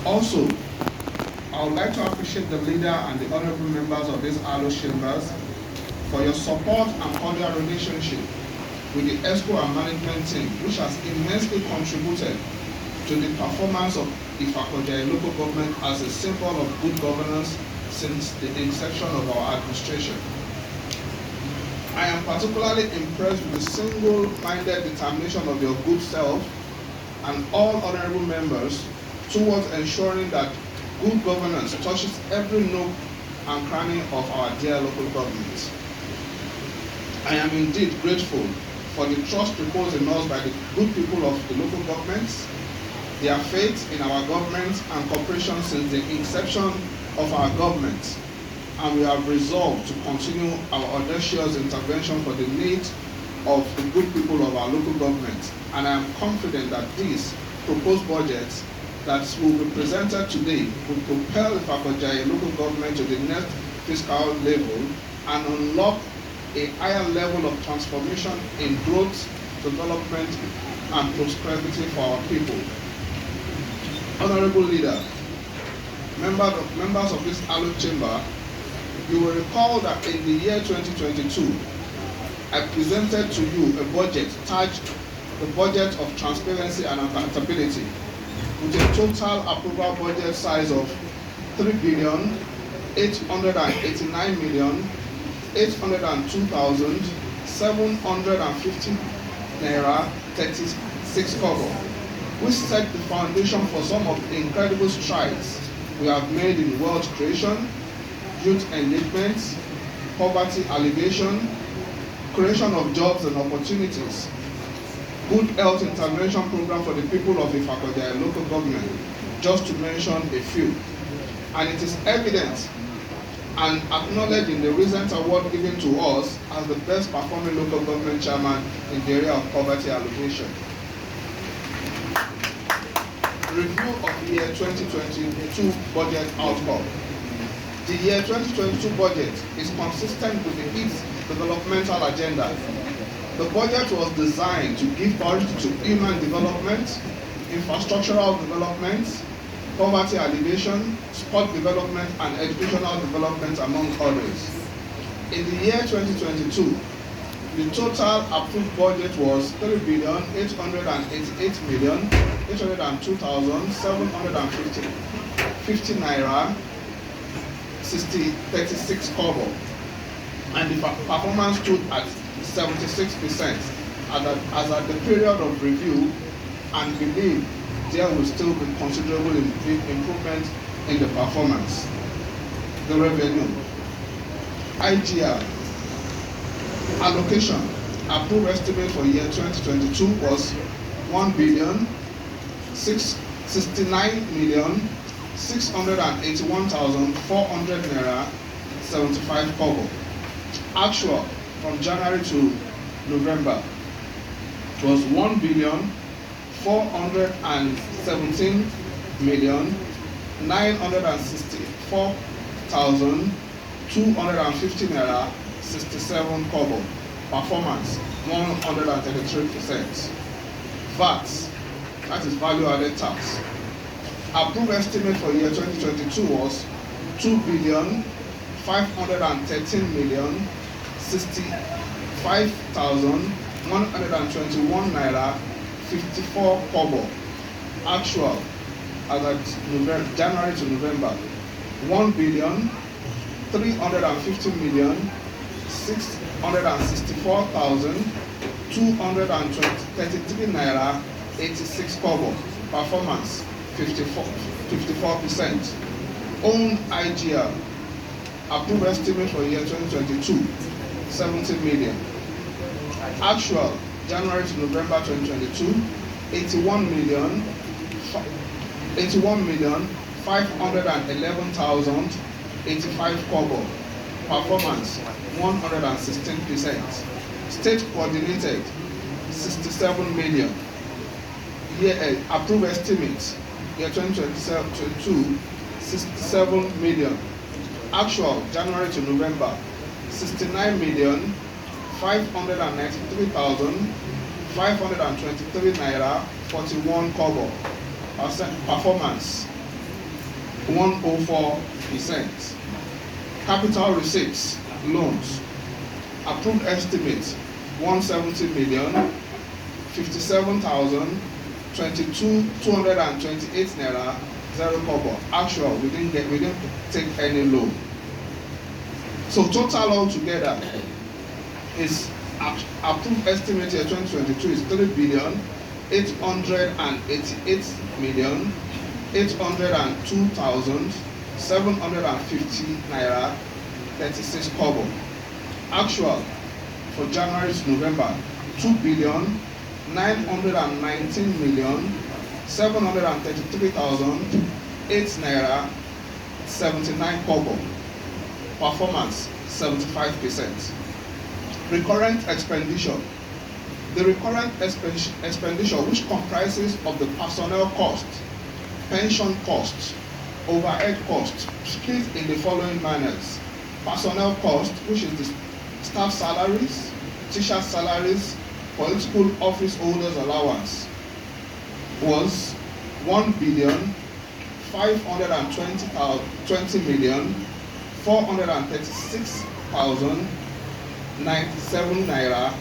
Also, I would like to appreciate the leader and the honorable members of these ALO chambers for your support and cordial relationship with the ESCO and management team, which has immensely contributed to the performance of Ifako-Ijaiye local government as a symbol of good governance since the inception of our administration. I am particularly impressed with the single-minded determination of your good self and all honorable members towards ensuring that good governance touches every nook and cranny of our dear local government. I am indeed grateful for the trust reposed in us by the good people of the local governments, their faith in our government and cooperation since the inception of our government, and we have resolved to continue our audacious intervention for the needs of the good people of our local government. And I am confident that these proposed budgets that will be presented today will propel the Ifako-Ijaiye local government to the next fiscal level and unlock a higher level of transformation in growth, development, and prosperity for our people. Honorable Leader, members of this ALO chamber, you will recall that in the year 2022, I presented to you a budget tagged the budget of transparency and accountability, with a total approval budget size of 3,889,802,750 naira 36 kobo, which set the foundation for some of the incredible strides we have made in wealth creation, youth engagement, poverty alleviation, creation of jobs and opportunities, good health intervention program for the people of Ifako-Ijaiye local government, just to mention a few. And it is evident and acknowledged in the recent award given to us as the best performing local government chairman in the area of poverty alleviation. Review of the year 2022 budget outcome. The year 2022 budget is consistent with its developmental agenda. The budget was designed to give priority to human development, infrastructural development, poverty alleviation, sport development, and educational development, among others. In the year 2022, the total approved budget was 3,888,802,750 naira 36 kobo, and the performance stood at 76% as at the period of review, and believe there will still be considerable improvement in the performance. The revenue. IGR allocation approved estimate for year 2022 was 1,069,681,400 naira 75 kobo. Actual from January to November was 1,417,964,250 naira 67 kobo. Performance 133%. VAT, that is value added tax. Approved estimate for year 2022 was 2,513,065,121 naira 54 kobo. Actual as at January to November, 1,350,664,233 naira 86 kobo. Performance 54%. Own IGR approved estimate for year 2022 70 million. Actual January to November 2022 81,511,085 kobo. Performance 116%. State coordinated 67 million. Year approved estimate year 2022 67 million. Actual January to November 69,593,523 naira 41 kobo. Performance 104%. Capital receipts, loans, approved estimate 170 million 57,022,228 naira 0 kobo. Actual, we didn't take any loan. So total altogether is approved estimate year 2022 is 3,888,802,750 naira 36 kobo. Actual for January to November 2,919,733,008 naira 79 kobo. Performance 75%. Recurrent expenditure. The recurrent expenditure, which comprises of the personnel cost, pension cost, overhead cost, split in the following manners. Personnel cost, which is the staff salaries, teacher salaries, political office holders allowance, was 1,520,436,097 naira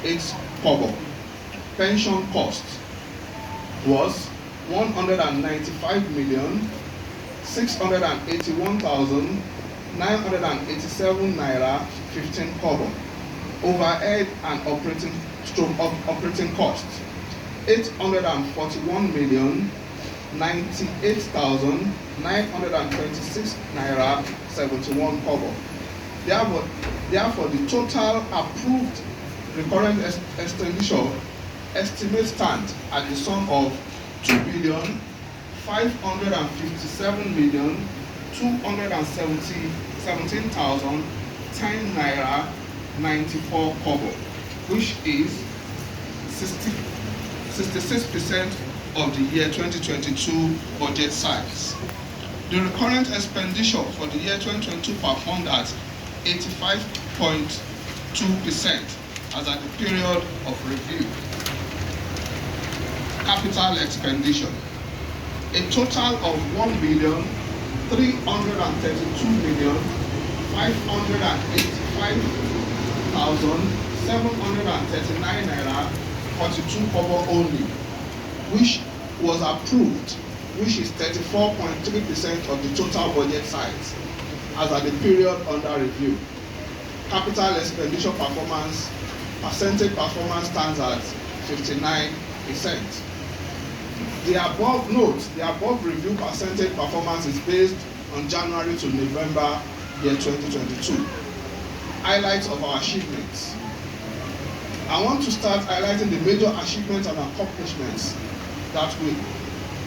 8 kobo. Pension cost was 195,681,987 naira 15 kobo. Overhead and operating costs 841,098,926 naira 71 kobo. Therefore, the total approved recurrent expenditure estimate stand at the sum of 2,557,217,010 naira 94 kobo, which is 66% of the year 2022 budget size. The recurrent expenditure for the year 2022 performed at 85.2% as at the period of review. Capital expenditure. A total of 1,332,585,739 naira 42 kobo only, which was approved, which is 34.3% of the total budget size as at the period under review. Capital expenditure percentage performance stands at 59%. The above review percentage performance is based on January to November year 2022. Highlights of our achievements. I want to start highlighting the major achievements and accomplishments that we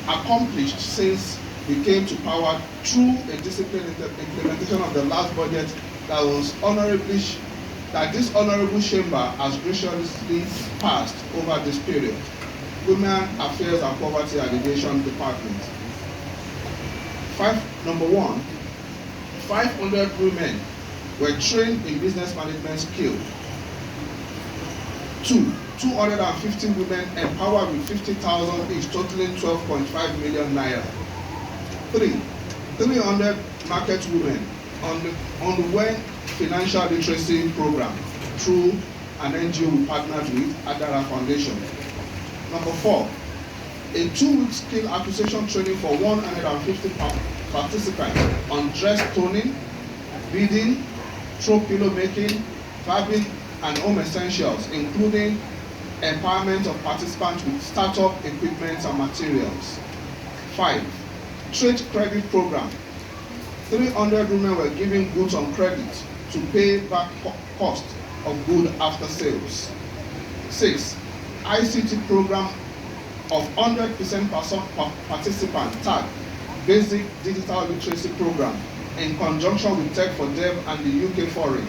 accomplished since we came to power through a disciplined implementation of the last budget that this honorable chamber has graciously passed over this period. Women Affairs and Poverty Alleviation Department. Number one, 500 women were trained in business management skill. 250 women empowered with 50,000 each, totaling 12.5 million naira. 300 market women underwent financial literacy program through an NGO we partnered with, Adara Foundation. Number 4, a 2-week skill acquisition training for 150 participants on dress toning, beading, throw pillow making, fabric, and home essentials, including empowerment of participants with startup equipment and materials. 5, trade credit program. 300 women were given goods on credit to pay back cost of goods after sales. 6, ICT program of 100% participant tagged basic digital literacy program in conjunction with Tech for Dev and the UK Foreign,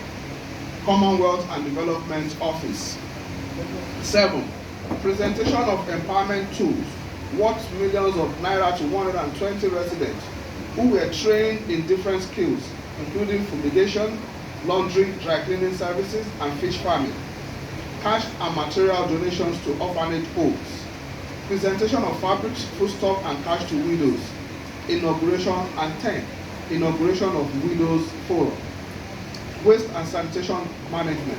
Commonwealth and Development Office. 7, presentation of empowerment tools worth millions of naira to 120 residents who were trained in different skills, including fumigation, laundry, dry cleaning services, and fish farming. Cash and material donations to orphanage homes. Presentation of fabrics, foodstuff, and cash to widows. inauguration, and 10, inauguration of Widows Forum. Waste and sanitation management.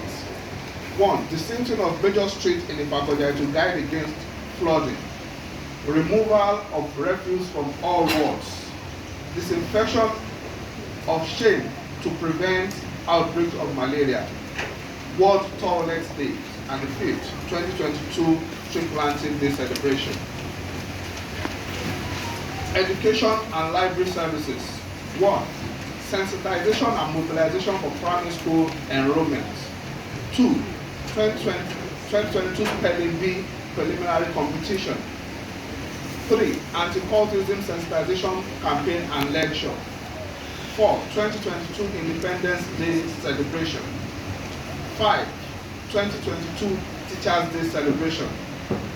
1. Distancing of major streets in Ifako-Ijaiye to guide against flooding. Removal of refuse from all wards. Disinfection of shame to prevent outbreaks of malaria. World Toilet Day. And the 5th, 2022 Tree Planting Day celebration. Education and library services. 1. Sensitization and mobilization for primary school enrollment. 2. 2022 Spelling Bee preliminary competition. 3. Anti-cultism sensitization campaign and lecture. 4. 2022 Independence Day celebration. 5. 2022 Teachers Day celebration.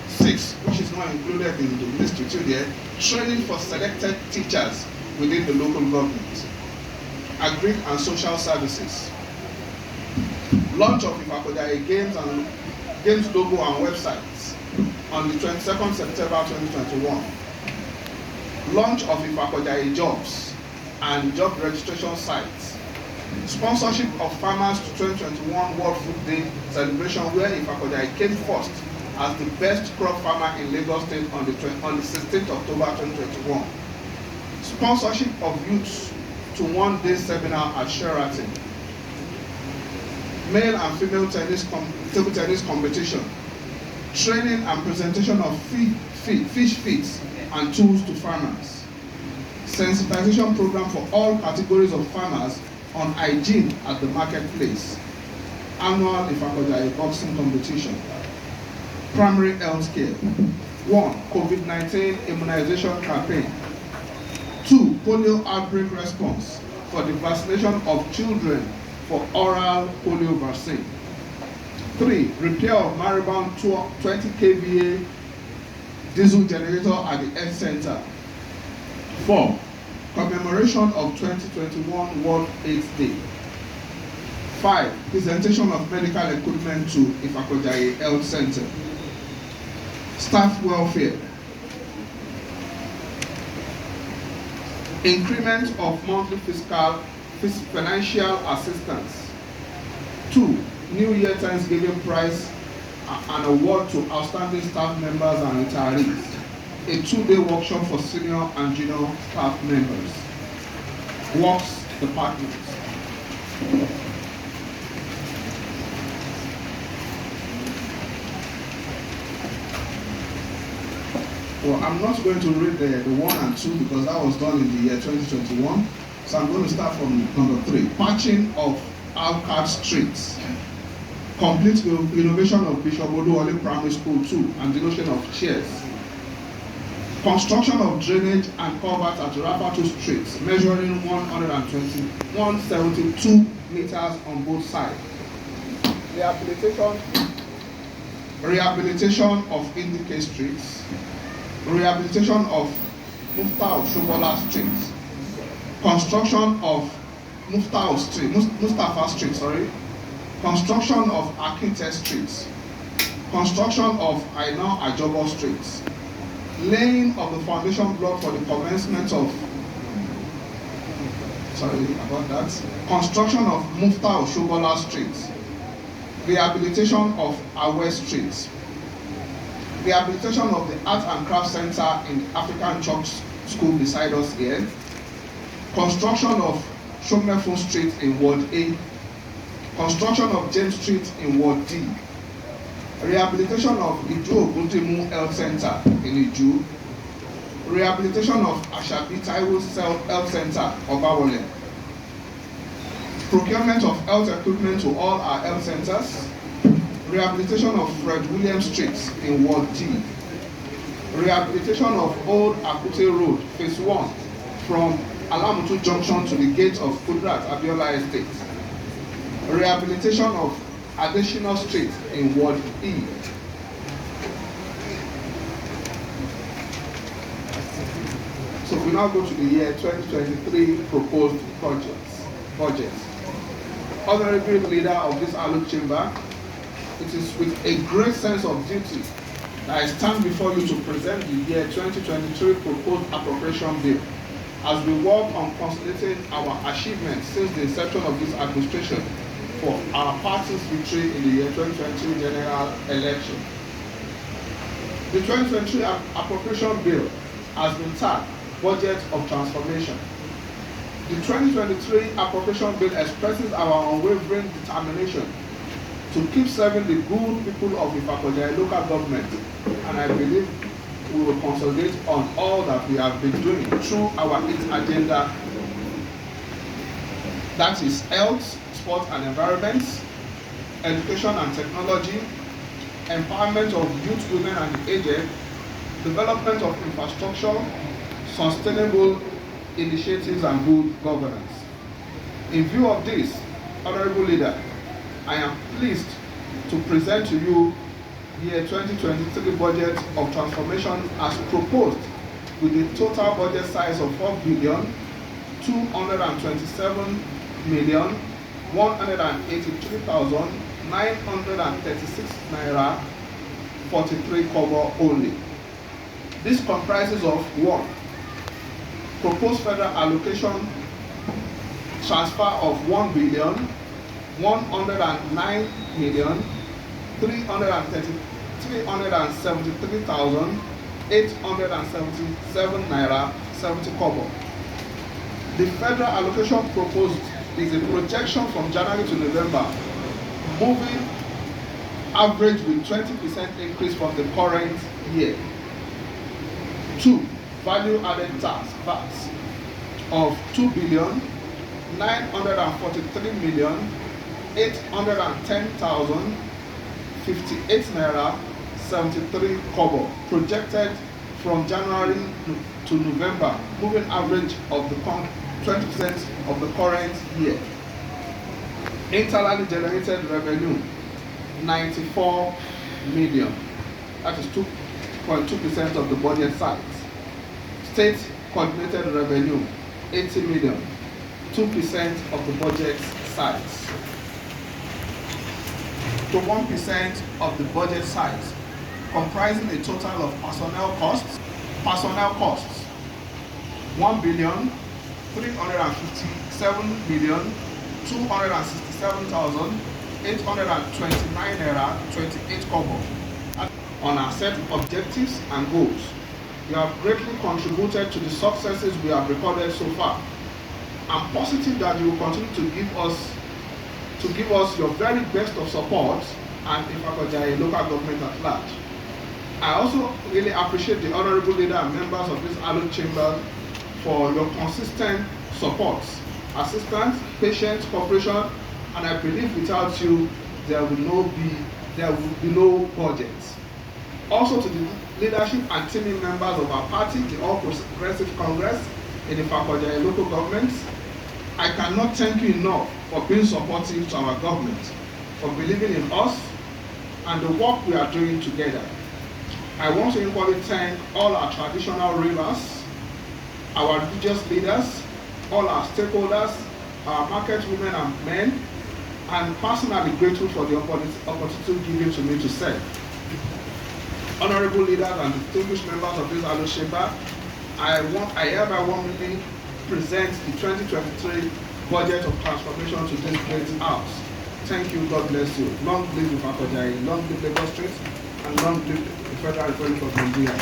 6, which is not included in the list with you there, training for selected teachers within the local government. Agri and social services. Launch of Ifako-Ijaiye games logo and websites on the 22nd September 2021. Launch of Ifako-Ijaiye jobs and job registration sites. Sponsorship of farmers to 2021 World Food Day celebration, where Ifako-Ijaiye came first as the best crop farmer in Lagos State on the 16th October 2021. Sponsorship of youths to one-day seminar at Sheraton. Male and female table tennis competition. Training and presentation of fish feeds and tools to farmers. Sensitization program for all categories of farmers on hygiene at the marketplace. Annual Ifako-Ijaiye boxing competition. Primary health care. 1. COVID-19 immunization campaign. 2. Polio outbreak response for the vaccination of children for oral polio vaccine. 3. Repair of Maribon 20 kVA diesel generator at the health center. 4. Commemoration of 2021 World AIDS Day. 5. Presentation of medical equipment to Ifako-Ijaiye Health Center. Staff welfare. Increment of monthly financial assistance. 2. New Year Thanksgiving prize and award to outstanding staff members and retirees. A 2-day workshop for senior and junior staff members. Works departments. Well, I'm not going to read the 1 and 2 because that was done in the year 2021. So I'm going to start from number 3. Patching of Alcard streets. Complete renovation of Bishop Oduwole Primary School 2 and donation of chairs. Construction of drainage and culverts at Rapatu streets, measuring 172 meters on both sides. Rehabilitation of Indicate streets. Rehabilitation of Mustafa streets. Construction of Mustafa Street, Construction of Architect streets. Construction of Aina Ajobo streets. Laying of the foundation block for the commencement of construction of Mufta Oshobola Street. Rehabilitation of Awe Street. Rehabilitation of the Art and Craft Center in African Church School beside us here. Construction of Shomefun Street in Ward A. Construction of James Street in Ward D. Rehabilitation of Iju Ogutimu Health Center in Iju. Rehabilitation of Ashabi Taiwo Health Center, Obawole. Procurement of health equipment to all our health centers. Rehabilitation of Fred Williams Street in Ward D. Rehabilitation of Old Akute Road, Phase 1, from Alamutu Junction to the gate of Kudrat Abiola Estate. Rehabilitation of Additional Street in Ward E. So we now go to the year 2023 proposed budget. Honorable leader of this Alo chamber, it is with a great sense of duty that I stand before you to present the year 2023 proposed appropriation bill as we work on consolidating our achievements since the inception of this administration for our party's victory in the year 2020 general election. The 2023 appropriation bill has been tagged Budget of Transformation. The 2023 appropriation bill expresses our unwavering determination to keep serving the good people of Ifako-Ijaiye local government, and I believe we will consolidate on all that we have been doing through our 8th agenda, that is health, sport and environment, education and technology, empowerment of youth, women and the aged, development of infrastructure, sustainable initiatives and good governance. In view of this, Honorable Leader, I am pleased to present to you the year 2023 budget of transformation as proposed, with a total budget size of 4,227,183,936 naira 43 kobo only. This comprises of 1. Proposed federal allocation transfer of 1,109,373,877 naira 70 kobo. The federal allocation proposed is a projection from January to November, moving average with 20% increase from the current year. 2. Value added tax VAT of 2,943,810,058 naira 73 kobo, projected from January to November, moving average of the 20% of the current year. Internally generated revenue 94 million, that is 2.2% of the budget size. State coordinated revenue 80 million, 2% of the budget size. To 1% of the budget size, comprising a total of personnel costs 1,357,267,829 naira 28 kobo. On our set objectives and goals, you have greatly contributed to the successes we have recorded so far. I'm positive that you will continue to give us your very best of support and Ifako-Ijaiye local government at large. I also really appreciate the Honorable Leader and members of this hallowed chamber for your consistent support, assistance, patience, cooperation, and I believe without you there will be no budget. Also to the leadership and team members of our party, the All Progressive Congress in the Ifako-Ijaiye local governments, I cannot thank you enough for being supportive to our government, for believing in us and the work we are doing together. I want to equally thank all our traditional rulers, our religious leaders, all our stakeholders, our market women and men, and personally grateful for the opportunity given to me to serve. Honorable leaders and distinguished members of this hallowed chamber, I hereby warmly present the 2023 budget of transformation to this great house. Thank you, God bless you. Long live Ifako-Ijaiye, long live Lagos State, and long live the Federal Republic of Nigeria.